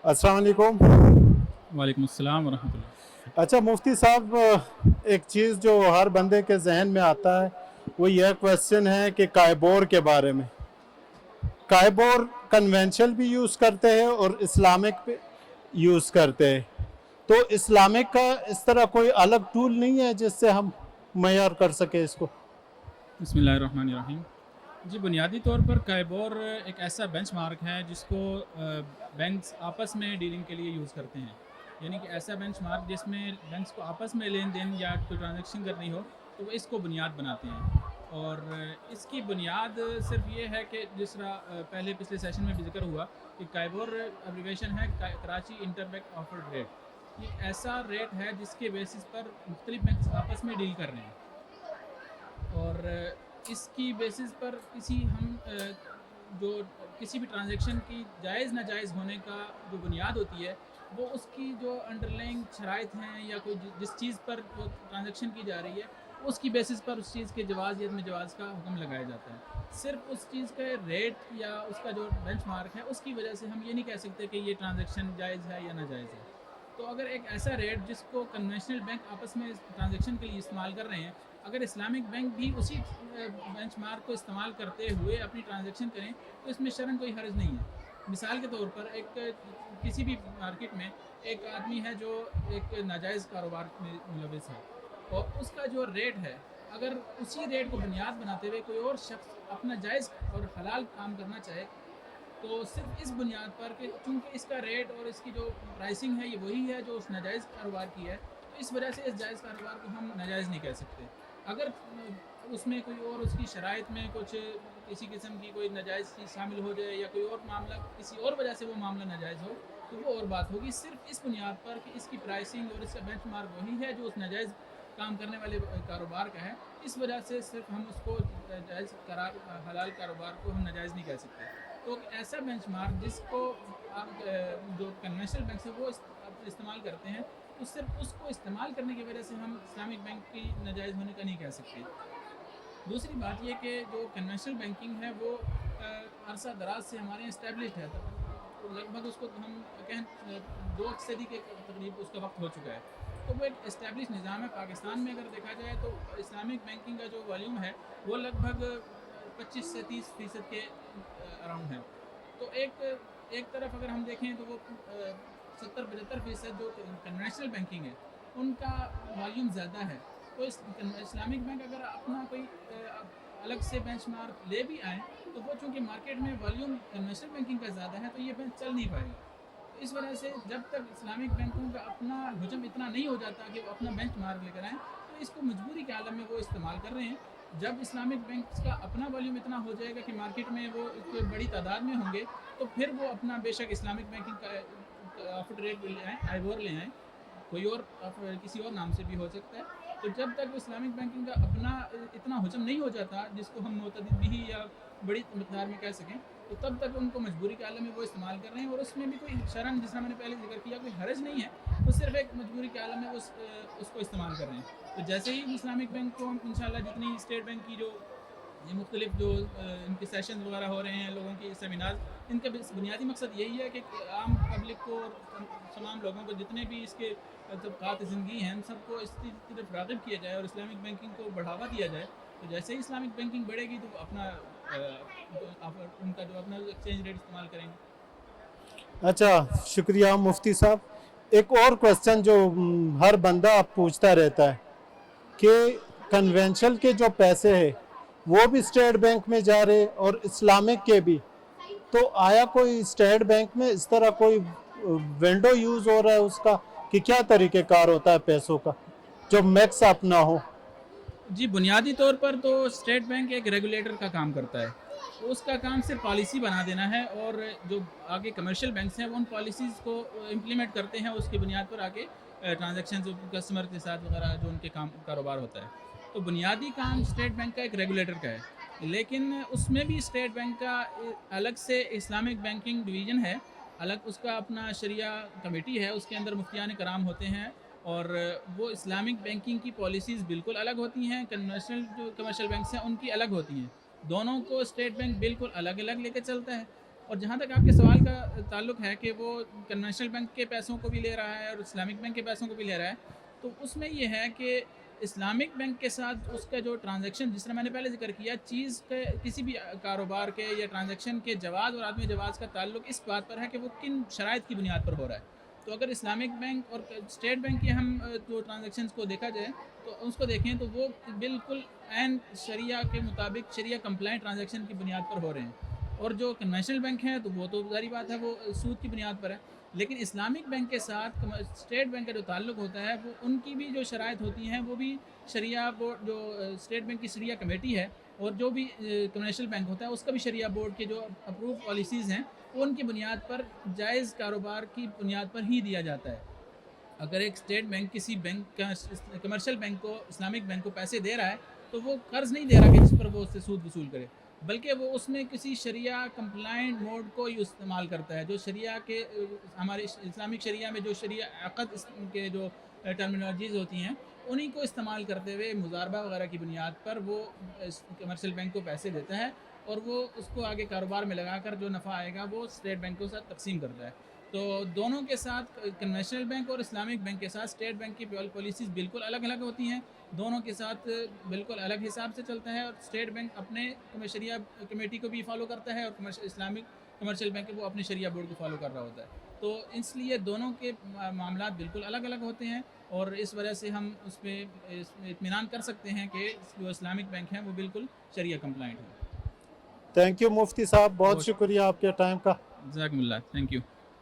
अस्सलाम वालेकुम। वालेकुम अस्सलाम वरहमतुल्लाह। अच्छा मुफ्ती साहब, एक चीज़ जो हर बंदे के जहन में आता है वो यह क्वेश्चन है कि कायबोर के बारे में। कायबोर कन्वेंशनल भी यूज़ करते हैं और इस्लामिक भी यूज़ करते हैं, तो इस्लामिक का इस तरह कोई अलग टूल नहीं है जिससे हम मयार कर सके इसको? बिस्मिल्लाहिर्रहमानिर्रहीम। जी, बुनियादी तौर पर काइबोर एक ऐसा बेंचमार्क है जिसको बैंक्स आपस में डीलिंग के लिए यूज़ करते हैं। यानी कि ऐसा बेंचमार्क जिसमें बैंक्स को आपस में लेन देन या कोई ट्रांजैक्शन करनी हो तो वो इसको बुनियाद बनाते हैं। और इसकी बुनियाद सिर्फ ये है कि जिस तरह पहले पिछले सेशन में भी जिक्र हुआ कि काइबोर एब्रीविएशन है कराची इंटरबैंक ऑफर्ड रेट। ये एक ऐसा रेट है जिसके बेसिस पर मुख्तलिफ बैंक्स आपस में डील कर रहे हैं। और इसकी बेसिस पर जो किसी भी ट्रांजैक्शन की जायज़ नाजायज़ होने का जो बुनियाद होती है वो उसकी जो अंडरलाइंग शराइत हैं या कोई जिस चीज़ पर वो ट्रांजैक्शन की जा रही है उसकी बेसिस पर उस चीज़ के जवाज़ या जवाज़ का हुक्म लगाया जाता है। सिर्फ उस चीज़ का रेट या उसका जो बेंचमार्क है उसकी वजह से हम ये नहीं कह सकते कि ये ट्रांजैक्शन जायज़ है या नाजायज़ है। तो अगर एक ऐसा रेट जिसको कन्वेंशनल बैंक आपस में ट्रांजैक्शन के लिए इस्तेमाल कर रहे हैं, अगर इस्लामिक बैंक भी उसी बेंचमार्क को इस्तेमाल करते हुए अपनी ट्रांजैक्शन करें तो इसमें शरन कोई हर्ज नहीं है। मिसाल के तौर पर किसी भी मार्केट में एक आदमी है जो एक नाजायज़ कारोबार में मुलविस है और उसका जो रेट है, अगर उसी रेट को बुनियाद बनाते हुए कोई और शख्स अपना जायज़ और हलाल काम करना चाहे तो सिर्फ इस बुनियाद पर कि चूँकि इसका रेट और इसकी जो प्राइसिंग है ये वही है जो उस नाजायज़ कारोबार की है, तो इस वजह से इस जायज़ कारोबार को हम नाजायज़ नहीं कह सकते। अगर उसमें कोई और उसकी शराइत में कुछ किसी किस्म की कोई नाजायज़ चीज़ शामिल हो जाए या कोई और मामला किसी और वजह से वो मामला नाजायज़ हो तो वो और बात होगी। सिर्फ इस बुनियाद पर कि इसकी प्राइसिंग और इसका बेंचमार्क वही है जो उस नाजायज़ काम करने वाले कारोबार का है, इस वजह से सिर्फ हम उसको जायज़ करार हलाल कारोबार को हम नाजायज़ नहीं कह सकते। तो ऐसा बेंचमार्क जिसको आप जो कन्वेंशनल बैंक से वो इस्तेमाल करते हैं तो सिर्फ उसको इस्तेमाल करने की वजह से हम इस्लामिक बैंक की नाजायज़ होने का नहीं कह सकते। दूसरी बात ये कि जो कन्वेंशनल बैंकिंग है वो अरसा दराज से हमारे यहाँ इस्टेब्लिश्ड है, तो लगभग उसको हम कहें 2 सदी के तकरीब उसका वक्त हो चुका है। तो वो एक इस्टेब्लिश निज़ाम है। पाकिस्तान में अगर देखा जाए तो इस्लामिक बैंकिंग का जो वॉल्यूम है वो लगभग 25 से 30% के अराउंड है। तो एक तरफ अगर हम देखें तो वो 70-75% जो कन्वेंशनल बैंकिंग है उनका वॉल्यूम ज़्यादा है। तो इस्लामिक बैंक अगर अपना कोई अलग से बेंचमार्क ले भी आए तो वो चूँकि मार्केट में वॉल्यूम कन्वेंशनल बैंकिंग का ज़्यादा है तो ये बैंक चल नहीं पाएगा। तो इस वजह से जब तक इस्लामिक बैंकों का अपना हुजम इतना नहीं हो जाता कि वो अपना बेंचमार्क लेकर आएँ तो इसको मजबूरी के आलम में वो इस्तेमाल कर रहे हैं। जब इस्लामिक बैंक का अपना वॉल्यूम इतना हो जाएगा कि मार्केट में वो एक बड़ी तादाद में होंगे तो फिर वो अपना बेशक इस्लामिक बैंकिंग का ऑफर्ड रेट ले आएँ, आइबोर ले आएँ, कोई और किसी और नाम से भी हो सकता है। तो जब तक इस्लामिक बैंकिंग का अपना इतना हुजम नहीं हो जाता जिसको हम मुतअद्दिद भी या बड़ी मकदार में कह सकें तो तब तक उनको मजबूरी के आलम में वो इस्तेमाल कर रहे हैं और उसमें भी कोई शरन जिस तरह मैंने पहले जिक्र किया कोई हरज नहीं है, वो सिर्फ एक मजबूरी के आलम में उसको इस्तेमाल कर रहे हैं। तो जैसे ही इस्लामिक बैंक को हम इंशाल्लाह जितनी स्टेट बैंक की जो ये मुख्तलिफ जो इनके सेशन वगैरह हो रहे हैं लोगों की सेमिनार, इनका बुनियादी मकसद यही है कि आम पब्लिक को और तमाम लोगों को जितने भी इसके तबक़ात ज़िंदगी हैं सबको इसकी तरफ राग़िब किया जाए और इस्लामिक बैंकिंग को बढ़ावा दिया जाए। तो जैसे ही इस्लामिक बैंकिंग बढ़ेगी तो अपना उनका जो अपना एक्सचेंज रेट इस्तेमाल करेंगे। अच्छा, शुक्रिया मुफ्ती साहब। एक और क्वेश्चन जो हर बंदा पूछता रहता है कि कन्वेंशनल के जो पैसे हैं वो भी स्टेट बैंक में जा रहे और इस्लामिक के भी, तो आया कोई स्टेट बैंक में इस तरह कोई विंडो यूज़ हो रहा है उसका कि क्या तरीक़ेकार होता है पैसों का जो मैक्स अप ना हो? जी, बुनियादी तौर पर तो स्टेट बैंक एक रेगुलेटर का काम करता है। तो उसका काम सिर्फ पॉलिसी बना देना है और जो आगे कमर्शियल बैंक्स हैं वो उन पॉलिसीज़ को इम्प्लीमेंट करते हैं, उसकी बुनियाद पर आके ट्रांजैक्शन जो कस्टमर के साथ वगैरह जो उनके काम कारोबार होता है। तो बुनियादी काम स्टेट बैंक का एक रेगुलेटर का है, लेकिन उसमें भी स्टेट बैंक का अलग से इस्लामिक बैंकिंग डिवीज़न है, अलग उसका अपना शरिया कमेटी है, उसके अंदर मुफ्तियान कराम होते हैं और वो इस्लामिक बैंकिंग की पॉलिसीज़ बिल्कुल अलग होती हैं, कन्वेंशनल जो कमर्शियल बैंक्स हैं उनकी अलग होती हैं। दोनों को स्टेट बैंक बिल्कुल अलग-अलग लेके चलता है। اور جہاں تک آپ کے سوال کا تعلق ہے کہ وہ کنونشنل بینک کے پیسوں کو بھی لے رہا ہے اور اسلامک بینک کے پیسوں کو بھی لے رہا ہے، تو اس میں یہ ہے کہ اسلامک بینک کے ساتھ اس کا جو ٹرانزیکشن، جس طرح میں نے پہلے ذکر کیا، چیز کے کسی بھی کاروبار کے یا ٹرانزیکشن کے جواز اور عدم جواز کا تعلق اس بات پر ہے کہ وہ کن شرائط کی بنیاد پر ہو رہا ہے. تو اگر اسلامک بینک اور اسٹیٹ بینک کے ہم جو ٹرانزیکشنز کو دیکھا جائے تو اس کو دیکھیں تو وہ بالکل عین شریعہ کے مطابق شریعہ کمپلائنٹ ٹرانزیکشن کی بنیاد پر ہو رہے ہیں. اور جو کنونشنل بینک ہیں تو وہ تو ظاہری بات ہے وہ سود کی بنیاد پر ہے. لیکن اسلامک بینک کے ساتھ اسٹیٹ بینک کا جو تعلق ہوتا ہے وہ ان کی بھی جو شرائط ہوتی ہیں وہ بھی شریعہ بورڈ، جو اسٹیٹ بینک کی شریعہ کمیٹی ہے اور جو بھی کمرشل بینک ہوتا ہے اس کا بھی شریعہ بورڈ کے جو اپروو پالیسیز ہیں ان کی بنیاد پر جائز کاروبار کی بنیاد پر ہی دیا جاتا ہے. اگر ایک اسٹیٹ بینک کسی بینک کا کمرشل بینک کو، اسلامک بینک کو پیسے دے رہا ہے تو وہ قرض نہیں دے رہا کہ جس پر وہ اس سے سود وصول کرے، بلکہ وہ اس میں کسی شریعہ کمپلائنٹ موڈ کو ہی استعمال کرتا ہے. جو شریعہ کے ہمارے اسلامک شریعہ میں جو شریعہ عقد کے جو ٹرمینالوجیز ہوتی ہیں انہی کو استعمال کرتے ہوئے مضاربہ وغیرہ کی بنیاد پر وہ کمرشل بینک کو پیسے دیتا ہے اور وہ اس کو آگے کاروبار میں لگا کر جو نفع آئے گا وہ اسٹیٹ بینک کے ساتھ تقسیم کرتا ہے. تو دونوں کے ساتھ کنونشنل بینک اور اسلامک بینک کے ساتھ اسٹیٹ بینک کی پالیسیز بالکل الگ الگ ہوتی ہیں. دونوں کے ساتھ بالکل الگ حساب سے چلتا ہے اور اسٹیٹ بینک اپنے شریعہ کمیٹی کو بھی فالو کرتا ہے اور اسلامک کمرشل بینک وہ اپنے شریعہ بورڈ کو فالو کر رہا ہوتا ہے. تو اس لیے دونوں کے معاملات بالکل الگ الگ ہوتے ہیں اور اس وجہ سے ہم اس پہ اطمینان کر سکتے ہیں کہ جو اسلامک بینک ہیں وہ بالکل شریعہ کمپلائنٹ ہیں. تھینک یو مفتی صاحب، بہت شکریہ آپ کے ٹائم کا. جزاکم اللہ، تھینک یو.